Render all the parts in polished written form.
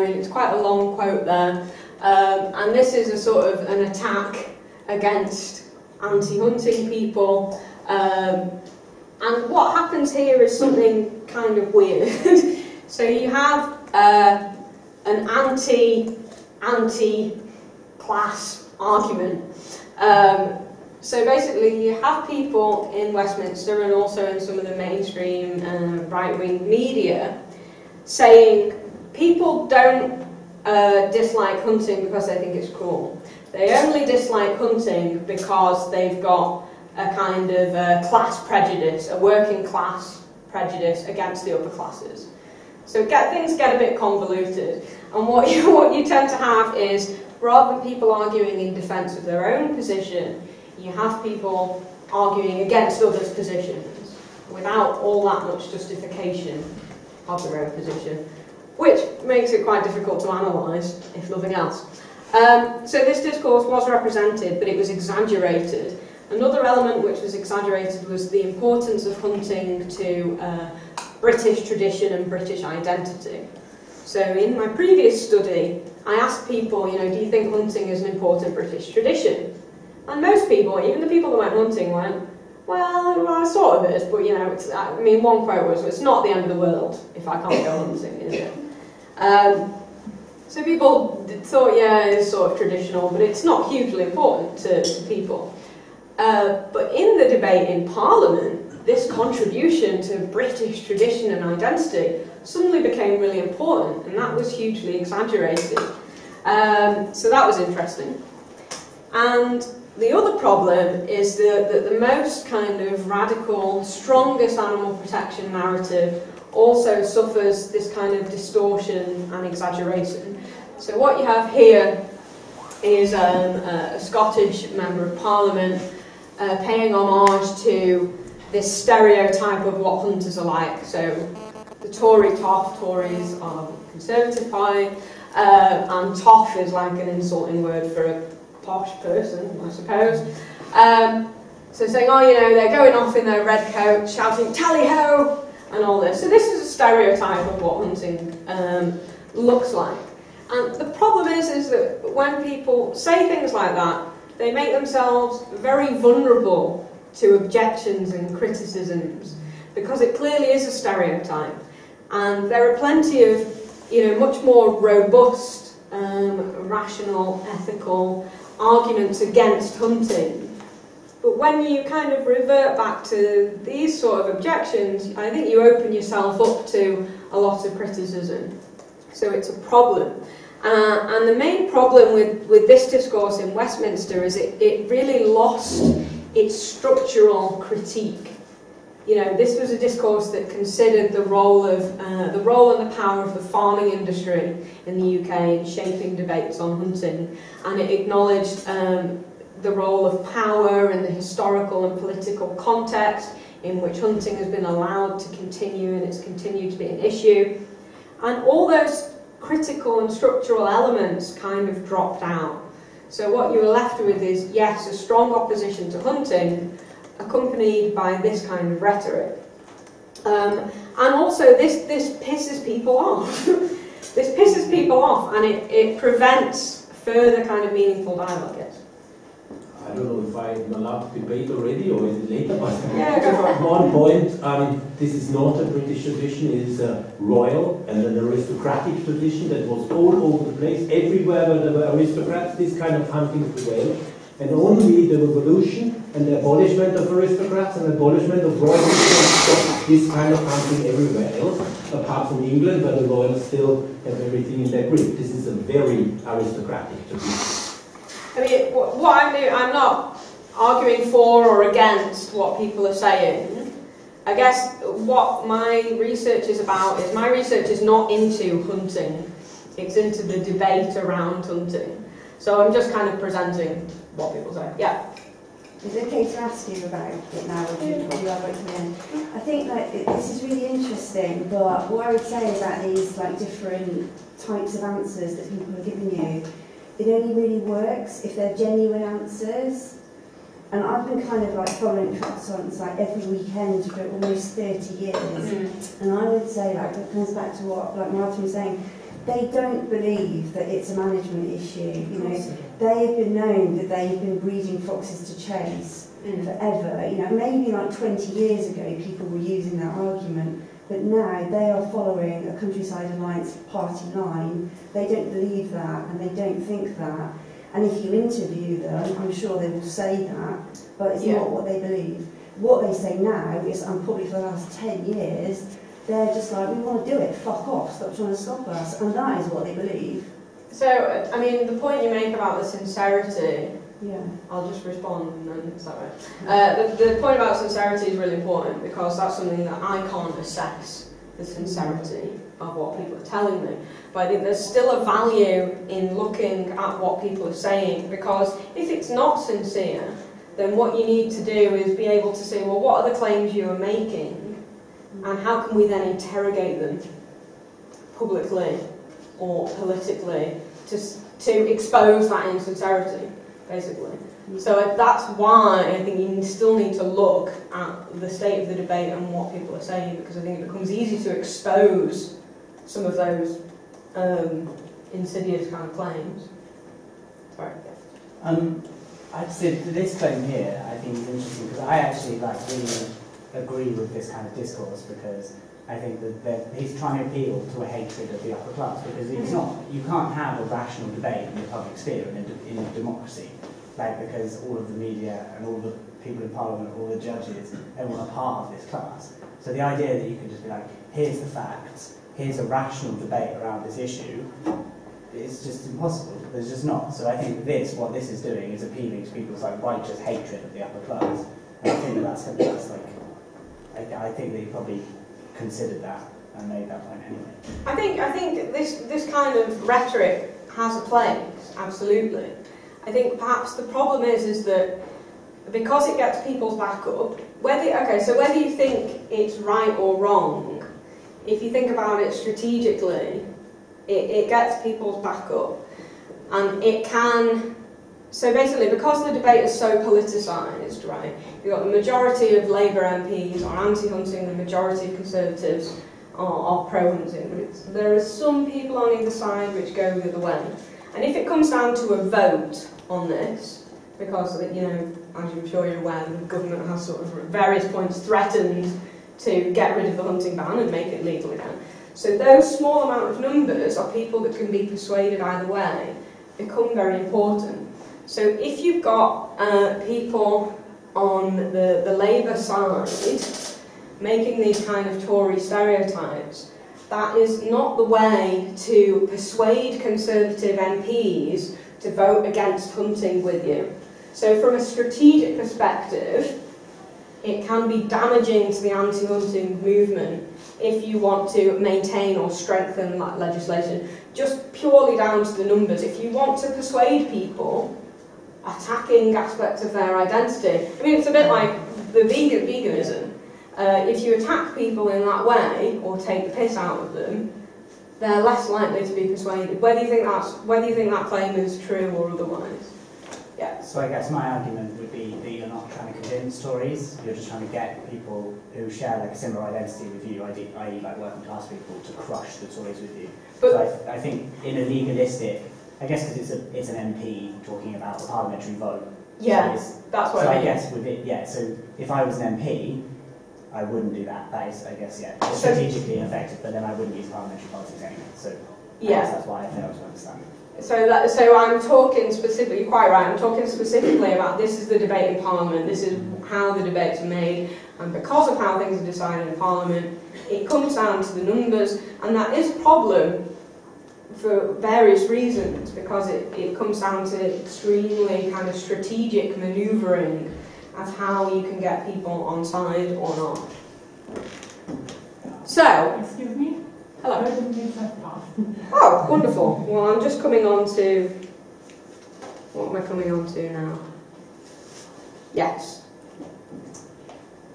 mean, it's quite a long quote there. And this is a sort of an attack against anti-hunting people. And what happens here is something kind of weird. So you have an anti-class argument. So basically you have people in Westminster and also in some of the mainstream right-wing media saying people don't dislike hunting because they think it's cruel. They only dislike hunting because they've got a kind of class prejudice, a working class prejudice against the upper classes. So things get a bit convoluted, and what you tend to have is, rather than people arguing in defence of their own position, you have people arguing against others' positions without all that much justification of their own position, which makes it quite difficult to analyse, if nothing else. So this discourse was represented, but it was exaggerated. Another element which was exaggerated was the importance of hunting to British tradition and British identity. So in my previous study, I asked people, do you think hunting is an important British tradition? And most people, even the people that went hunting, went, well, sort of is, but one quote was, it's not the end of the world if I can't go hunting, is it? So people thought, yeah, it's sort of traditional, but it's not hugely important to people. But in the debate in Parliament, this contribution to British tradition and identity suddenly became really important, and that was hugely exaggerated. So that was interesting. And the other problem is that the most kind of radical, strongest animal protection narrative also suffers this kind of distortion and exaggeration. So what you have here is a Scottish Member of Parliament paying homage to this stereotype of what hunters are like. So the Tories are Conservative Party, and toff is like an insulting word for a posh person, I suppose. So saying, they're going off in their red coat, shouting tally-ho, and all this. So this is a stereotype of what hunting looks like. And the problem is that when people say things like that, they make themselves very vulnerable to objections and criticisms, because it clearly is a stereotype. And there are plenty of, much more robust, rational, ethical arguments against hunting. But when you kind of revert back to these sort of objections, I think you open yourself up to a lot of criticism. So it's a problem. And the main problem with this discourse in Westminster is it really lost its structural critique. This was a discourse that considered the role and the power of the farming industry in the UK in shaping debates on hunting, and it acknowledged the role of power and the historical and political context in which hunting has been allowed to continue, and it's continued to be an issue. And all those critical and structural elements kind of dropped out. So what you were left with is, yes, a strong opposition to hunting, accompanied by this kind of rhetoric. And also this pisses people off. This pisses people off, and it prevents further kind of meaningful dialogue. Yes. I don't know if I'm allowed to debate already or is it later, but yeah, one point, this is not a British tradition, it is a royal and an aristocratic tradition that was all over the place. Everywhere where there were aristocrats, this kind of hunting prevailed. And only the revolution and the abolishment of aristocrats and the abolishment of royalty stopped this kind of hunting everywhere else, apart from England, where the royals still have everything in their grip. This is a very aristocratic tradition. I mean, what I'm doing, I'm not arguing for or against what people are saying. I guess what my research is about is, my research is not into hunting, it's into the debate around hunting. So I'm just kind of presenting what people say. Yeah? Is it okay to ask you about it now, or do you have it to me? I think this is really interesting, but what I would say about these different types of answers that people are giving you, it only really works if they're genuine answers. And I've been kind of following Foxhunting every weekend for almost 30 years. And I would say, it comes back to what Martin was saying, they don't believe that it's a management issue. You know, they have been known that they've been breeding foxes to chase forever. You know, maybe like 20 years ago people were using that argument, but now they are following a Countryside Alliance party line. They don't believe that and they don't think that. And if you interview them, I'm sure they will say that, but it's not what they believe. What they say now is, and probably for the last 10 years, they're just like, we want to do it, fuck off, stop trying to stop us. And that is what they believe. So, I mean, the point you make about the sincerity, yeah. I'll just respond and then, is that right? The point about sincerity is really important because that's something that I can't assess, the sincerity of what people are telling me. But I think there's still a value in looking at what people are saying, because if it's not sincere, then what you need to do is be able to say, well, what are the claims you are making, and how can we then interrogate them publicly or politically to expose that insincerity, basically. So that's why I think you still need to look at the state of the debate and what people are saying, because I think it becomes easy to expose some of those insidious kind of claims. Sorry. I'd say this claim here, I think is interesting because I actually really agree with this kind of discourse, because I think that he's trying to appeal to a hatred of the upper class, because it's not, you can't have a rational debate in the public sphere in a democracy, because all of the media and all the people in Parliament, all the judges, everyone are part of this class. So the idea that you can just be like, here's the facts, here's a rational debate around this issue, it's just impossible. There's just not. So I think what this is doing is appealing to people's righteous hatred of the upper class. And I think that's I think they probably considered that and made that point anyway. I think this kind of rhetoric has a place, absolutely. I think perhaps the problem is that because it gets people's back up, whether you think it's right or wrong, if you think about it strategically, it gets people's back up, and it can. So basically, because the debate is so politicised, right? You've got the majority of Labour MPs are anti-hunting, the majority of Conservatives are pro-hunting. But there are some people on either side which go the other way. And if it comes down to a vote on this, because as I'm sure you're aware, the government has sort of at various points threatened to get rid of the hunting ban and make it legal again. So those small amount of numbers of people that can be persuaded either way become very important. So if you've got people on the Labour side making these kind of Tory stereotypes, that is not the way to persuade Conservative MPs to vote against hunting with you. So from a strategic perspective, it can be damaging to the anti-hunting movement if you want to maintain or strengthen that legislation, just purely down to the numbers. If you want to persuade people, attacking aspects of their identity, I mean, it's a bit like the veganism. If you attack people in that way, or take the piss out of them, they're less likely to be persuaded, whether you think that claim is true or otherwise. Yeah. So I guess my argument would be that you're not trying to convince Tories, you're just trying to get people who share a similar identity with you, i.e. working class people, to crush the Tories with you. But so I think in a legalistic, I guess because it's an MP talking about a parliamentary vote. Yeah, so that's what I I mean. guess with it, yeah, so if I was an MP, I wouldn't do that. That is, I guess, yeah, strategically effective, but then I wouldn't use parliamentary politics anyway. So I guess that's why I fail to understand. So I'm talking specifically, you're quite right, I'm talking specifically about this is the debate in Parliament, this is how the debates are made, and because of how things are decided in Parliament, it comes down to the numbers, and that is a problem for various reasons, because it comes down to extremely kind of strategic manoeuvring as how you can get people on side or not. So, excuse me? hello. I didn't get that far. Oh, wonderful. Well, I'm just coming on to... What am I coming on to now? Yes.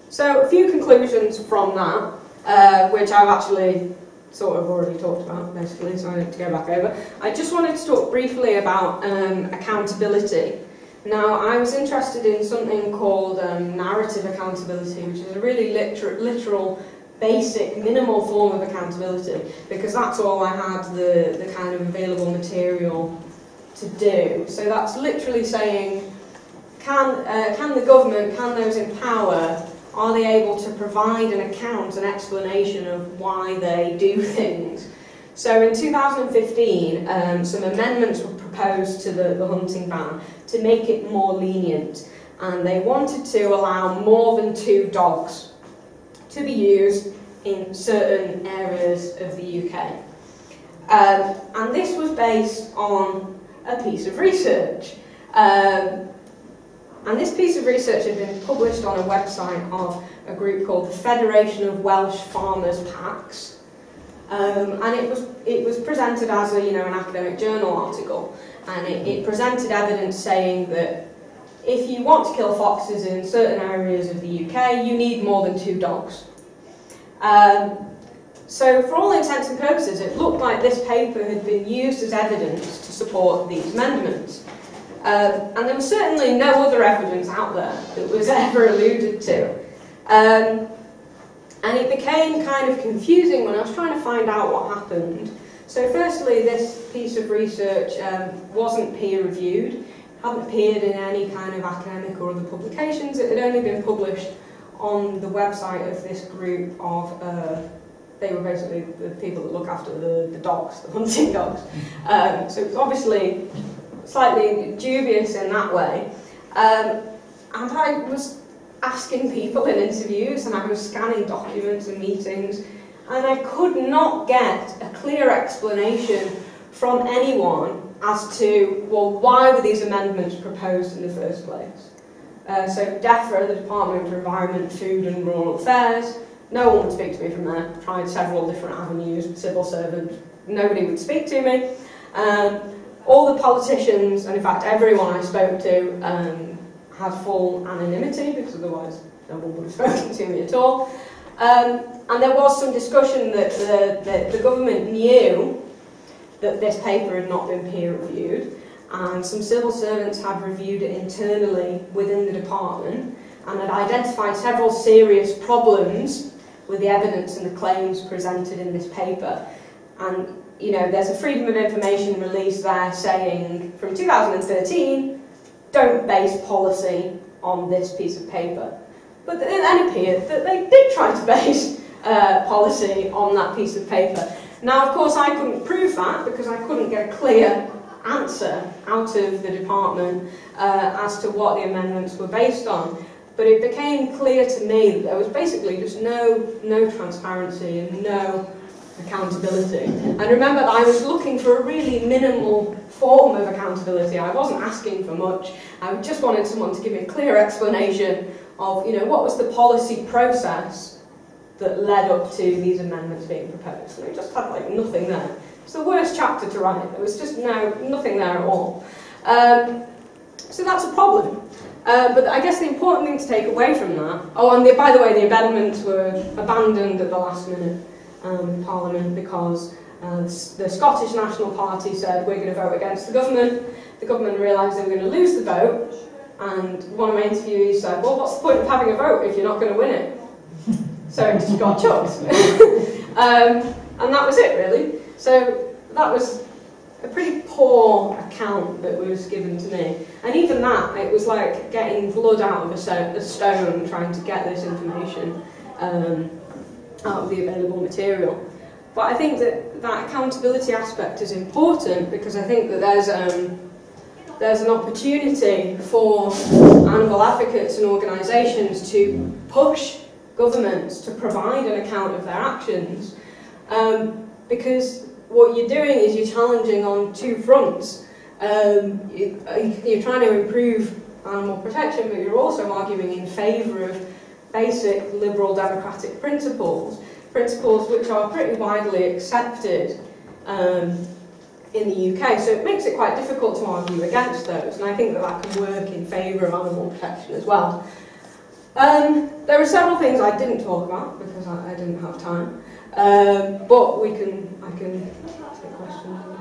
So, a few conclusions from that, which I've actually sort of already talked about, basically, so I need to go back over. I just wanted to talk briefly about accountability. Now, I was interested in something called narrative accountability, which is a really literal basic, minimal form of accountability, because that's all I had the kind of available material to do. So that's literally saying, can the government, can those in power, are they able to provide an account, an explanation of why they do things? So in 2015, some amendments were proposed to the hunting ban to make it more lenient, and they wanted to allow more than 2 dogs to be used in certain areas of the UK. And this was based on a piece of research. And this piece of research had been published on a website of a group called the Federation of Welsh Farmers Packs. And it was presented as an academic journal article, and it presented evidence saying that if you want to kill foxes in certain areas of the UK, you need more than 2 dogs. So for all intents and purposes, it looked like this paper had been used as evidence to support these amendments. And there was certainly no other evidence out there that was ever alluded to. And it became kind of confusing when I was trying to find out what happened. So firstly, this piece of research wasn't peer-reviewed, hadn't appeared in any kind of academic or other publications. It had only been published on the website of this group of, they were basically the people that look after the dogs, the hunting dogs. So it was obviously slightly dubious in that way. And I was asking people in interviews, and I was scanning documents and meetings, and I could not get a clear explanation from anyone as to, well, why were these amendments proposed in the first place? So DEFRA, the Department for Environment, Food and Rural Affairs, no one would speak to me from there. Tried several different avenues, civil servant, nobody would speak to me. All the politicians, and in fact everyone I spoke to, had full anonymity, because otherwise no one would have spoken to me at all. And there was some discussion that the government knew that this paper had not been peer-reviewed, and some civil servants had reviewed it internally within the department and had identified several serious problems with the evidence and the claims presented in this paper. And there's a Freedom of Information release there saying, from 2013, don't base policy on this piece of paper. But it then appeared that they did try to base policy on that piece of paper. Now, of course, I couldn't prove that because I couldn't get a clear answer out of the department as to what the amendments were based on. But it became clear to me that there was basically just no transparency and no accountability. And remember that I was looking for a really minimal form of accountability. I wasn't asking for much. I just wanted someone to give me a clear explanation of, what was the policy process that led up to these amendments being proposed. And it just had nothing there. It's the worst chapter to write. There was just nothing there at all. So that's a problem. But I guess the important thing to take away from that, and by the way, the amendments were abandoned at the last minute in Parliament because the Scottish National Party said, we're going to vote against the government. The government realised they were going to lose the vote, and one of my interviewees said, well, what's the point of having a vote if you're not going to win it? So it just got chucked. And that was it, really. So that was a pretty poor account that was given to me. And even that, it was like getting blood out of a stone trying to get this information out of the available material. But I think that accountability aspect is important because I think that there's an opportunity for animal advocates and organisations to push governments to provide an account of their actions, because what you're doing is you're challenging on 2 fronts. You're trying to improve animal protection, but you're also arguing in favour of basic liberal democratic principles which are pretty widely accepted in the UK. So it makes it quite difficult to argue against those, and I think that can work in favour of animal protection as well. There are several things I didn't talk about because I didn't have time, but I can take questions.